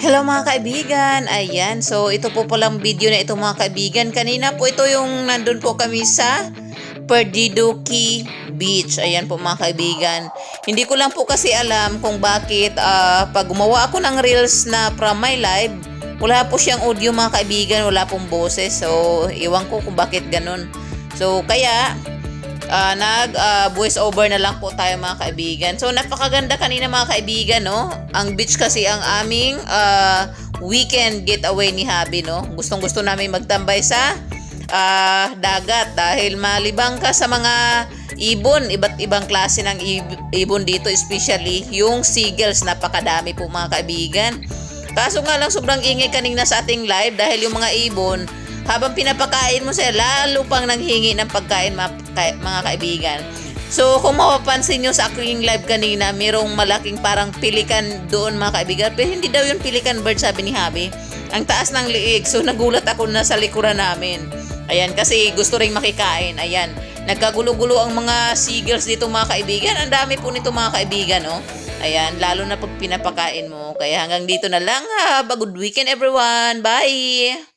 Hello mga kaibigan, ayan. So ito po palang video na ito mga kaibigan. Kanina po ito yung nandun po kami sa Perdido Key Beach. Ayan po mga kaibigan. Hindi ko lang po kasi alam kung bakit pag gumawa ako ng reels na from my live, wala po siyang audio mga kaibigan, wala pong boses. So iwan ko kung bakit ganun. So kaya voice over na lang po tayo mga kaibigan. So napakaganda kanina mga kaibigan, no? Ang beach kasi ang aming weekend getaway ni Habi, no? Gustong-gusto namin magtambay sa dagat dahil malibang ka sa mga ibon, iba't ibang klase ng ibon dito, especially yung seagulls, napakadami po mga kaibigan. Kaso nga lang sobrang ingay kanina sa ating live dahil yung mga ibon habang pinapakain mo sila, lalo pang nanghingi ng pagkain mga kaibigan. So kung mapapansin nyo sa aking live kanina, mayroong malaking parang pelikan doon mga kaibigan. Pero hindi daw yung pelikan bird, sabi ni Habi. Ang taas ng liig. So nagulat ako na sa likuran namin. Ayan, kasi gusto ring makikain. Ayan, nagkagulo-gulo ang mga seagulls dito mga kaibigan. Ang dami po nito mga kaibigan, oh. Ayan, lalo na pag pinapakain mo. Kaya hanggang dito na lang ha. Have a good weekend everyone. Bye!